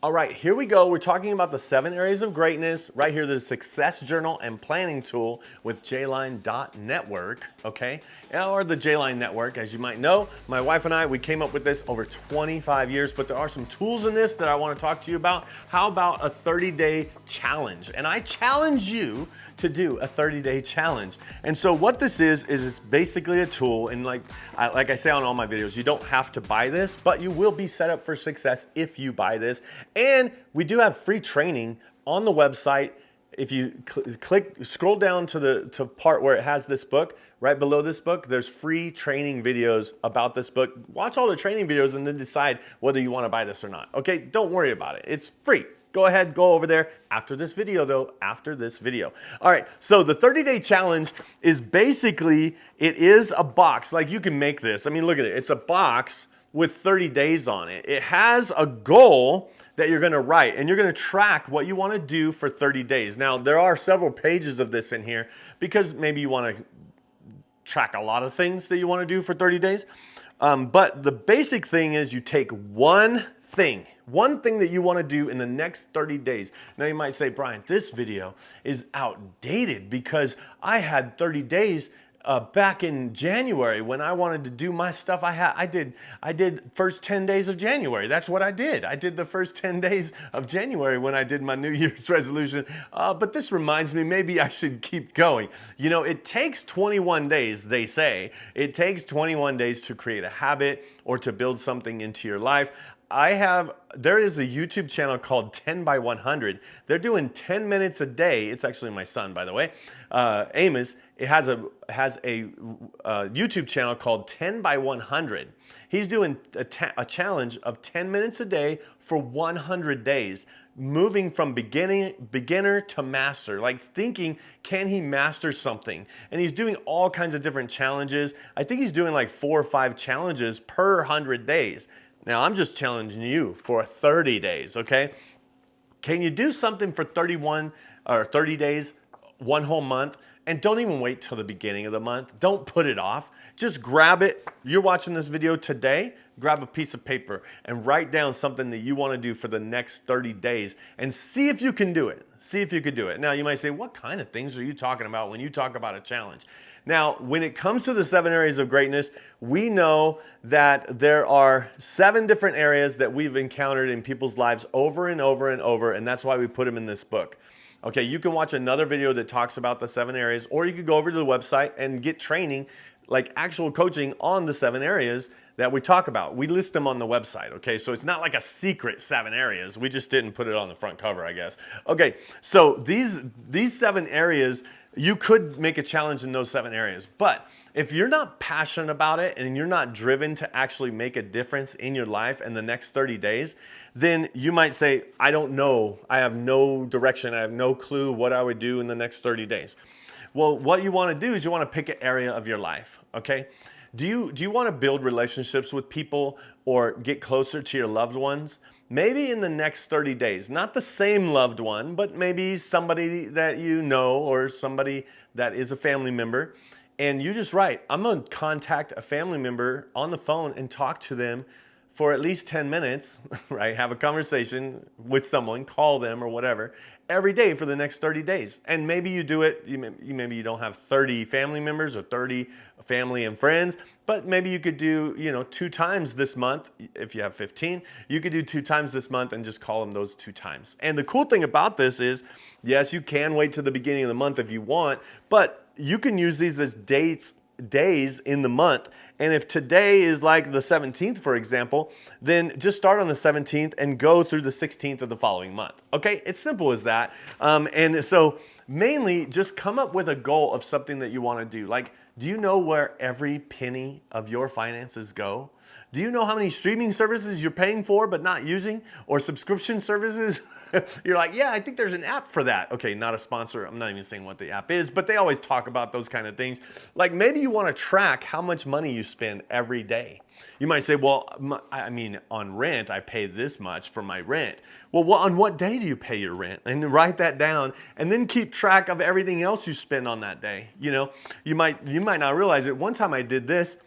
All right, here we go. We're talking about the 7 areas of greatness. Right here, the success journal and planning tool with jline.network, okay? Or the Jline Network, as you might know. My wife and I, we came up with this over 25 years, but there are some tools in this that I want to talk to you about. How about a 30-day challenge? And I challenge you to do a 30-day challenge. And so what this is it's basically a tool, and like I say on all my videos, you don't have to buy this, but you will be set up for success if you buy this. And we do have free training on the website. If you scroll down to the part where it has this book, right below this book, there's free training videos about this book. Watch all the training videos and then decide whether you want to buy this or not. Okay, don't worry about it. It's free. Go ahead, go over there after this video though, after this video. All right, so the 30-day challenge is basically, it is a box, like you can make this. I mean, look at it, it's a box with 30 days on it. It has a goal that you're gonna write, and you're gonna track what you wanna do for 30 days. Now, there are several pages of this in here because maybe you wanna track a lot of things that you wanna do for 30 days. But the basic thing is you take one thing that you want to do in the next 30 days. Now you might say, Brian, this video is outdated because I had 30 days back in January when I wanted to do my stuff. I did first 10 days of January. That's what I did. I did the first 10 days of January when I did my New Year's resolution. But this reminds me, maybe I should keep going. You know, it takes 21 days, they say. It takes 21 days to create a habit or to build something into your life. There is a YouTube channel called 10 by 100. They're doing 10 minutes a day. It's actually my son, by the way, Amos. It has a YouTube channel called 10 by 100. He's doing a challenge of 10 minutes a day for 100 days, moving from beginner to master, like thinking, can he master something? And he's doing all kinds of different challenges. I think he's doing like 4 or 5 challenges per 100 days. Now, I'm just challenging you for 30 days, okay? Can you do something for 31 or 30 days, one whole month? And don't even wait till the beginning of the month. Don't put it off. Just grab it. You're watching this video today, grab a piece of paper and write down something that you want to do for the next 30 days and see if you can do it. See if you could do it. Now, you might say, what kind of things are you talking about when you talk about a challenge? Now, when it comes to the 7 areas of greatness, we know that there are 7 different areas that we've encountered in people's lives over and over and over, and that's why we put them in this book. Okay, you can watch another video that talks about the 7 areas, or you could go over to the website and get training, like actual coaching on the 7 areas that we talk about. We list them on the website, okay? So it's not like a secret 7 areas. We just didn't put it on the front cover, I guess. Okay, so these 7 areas, you could make a challenge in those 7 areas. But if you're not passionate about it and you're not driven to actually make a difference in your life in the next 30 days, then you might say, I don't know. I have no direction. I have no clue what I would do in the next 30 days. Well, what you want to do is you want to pick an area of your life, okay? Do you want to build relationships with people or get closer to your loved ones? Maybe in the next 30 days, not the same loved one, but maybe somebody that you know or somebody that is a family member. And you just write, I'm going to contact a family member on the phone and talk to them for at least 10 minutes, right? Have a conversation with someone, call them or whatever, every day for the next 30 days. And maybe you do it, maybe you don't have 30 family members or 30 family and friends, but maybe you could do, 2 times this month. If you have 15, you could do 2 times this month and just call them those 2 times. And the cool thing about this is, yes, you can wait to the beginning of the month if you want, but you can use these as days in the month. And if today is like the 17th, for example, then just start on the 17th and go through the 16th of the following month. Okay, it's simple as that. And so mainly just come up with a goal of something that you want to do. Like, do you know where every penny of your finances go? Do you know how many streaming services you're paying for but not using, or subscription services? You're like, yeah, I think there's an app for that. Okay, not a sponsor. I'm not even saying what the app is, but they always talk about those kind of things. Like maybe you want to track how much money you spend every day. You might say, well, on rent, I pay this much for my rent. Well, on what day do you pay your rent? And write that down and then keep track of everything else you spend on that day. You might not realize it. One time I did this.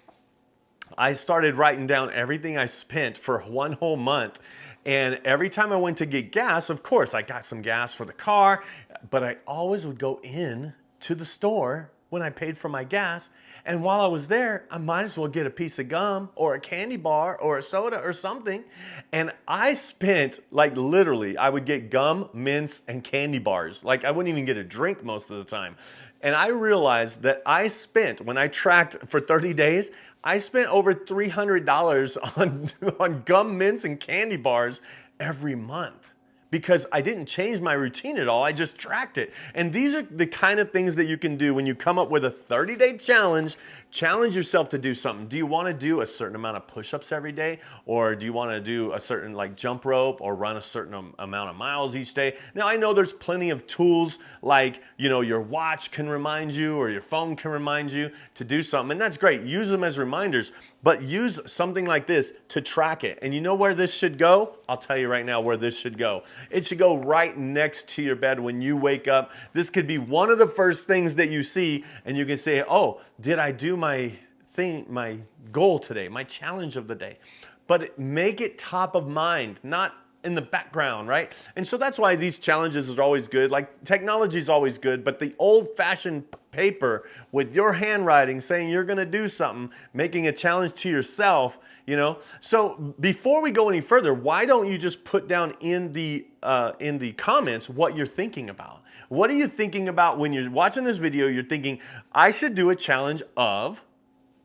I started writing down everything I spent for one whole month. And every time I went to get gas, of course, I got some gas for the car, but I always would go in to the store when I paid for my gas. And while I was there, I might as well get a piece of gum or a candy bar or a soda or something. And I spent, like, literally, I would get gum, mints, and candy bars. Like, I wouldn't even get a drink most of the time. And I realized that I spent, when I tracked for 30 days, I spent over $300 on gum, mints, and candy bars every month, because I didn't change my routine at all. I just tracked it. And these are the kind of things that you can do when you come up with a 30-day challenge. Challenge yourself to do something. Do you want to do a certain amount of push-ups every day? Or do you want to do a certain, like, jump rope or run a certain amount of miles each day? Now, I know there's plenty of tools, like, you know, your watch can remind you or your phone can remind you to do something. And that's great. Use them as reminders. But use something like this to track it. And you know where this should go? I'll tell you right now where this should go. It should go right next to your bed when you wake up. This could be one of the first things that you see, and you can say, oh, did I do my thing, my goal today, my challenge of the day? But make it top of mind, not in the background, right? And so that's why these challenges are always good. Like, technology is always good, but the old-fashioned paper with your handwriting saying you're gonna do something, making a challenge to yourself, you know? So before we go any further, why don't you just put down in the comments what you're thinking about? What are you thinking about when you're watching this video? You're thinking, I should do a challenge of,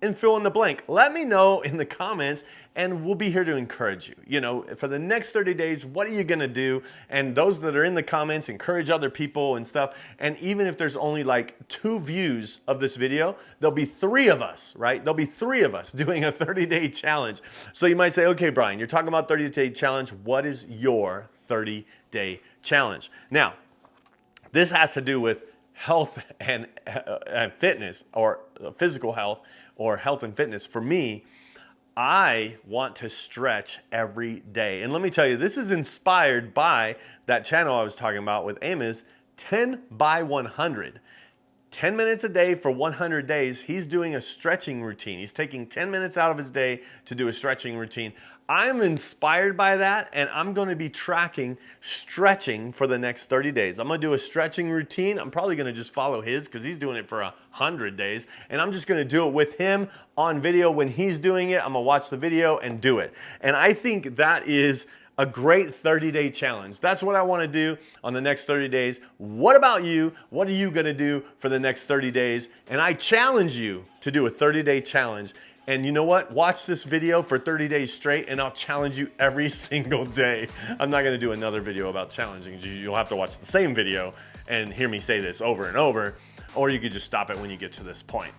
and fill in the blank. Let me know in the comments, and we'll be here to encourage you. You know, for the next 30 days, what are you gonna do? And those that are in the comments, encourage other people and stuff. And even if there's only like 2 views of this video, there'll be 3 of us, right? There'll be 3 of us doing a 30-day challenge. So you might say, okay, Brian, you're talking about 30-day challenge. What is your 30-day challenge? Now, this has to do with health and fitness, or physical health, or health and fitness. For me, I want to stretch every day. And let me tell you, this is inspired by that channel I was talking about with Amos, 10 by 100. 10 minutes a day for 100 days. He's doing a stretching routine. He's taking 10 minutes out of his day to do a stretching routine. I'm inspired by that, and I'm going to be tracking stretching for the next 30 days. I'm going to do a stretching routine. I'm probably going to just follow his because he's doing it for 100 days, and I'm just going to do it with him on video. When he's doing it, I'm going to watch the video and do it. And I think that is a great 30-day challenge. That's what I want to do on the next 30 days. What about you? What are you going to do for the next 30 days? And I challenge you to do a 30-day challenge. And you know what? Watch this video for 30 days straight, and I'll challenge you every single day. I'm not gonna do another video about challenging. You'll have to watch the same video and hear me say this over and over, or you could just stop it when you get to this point.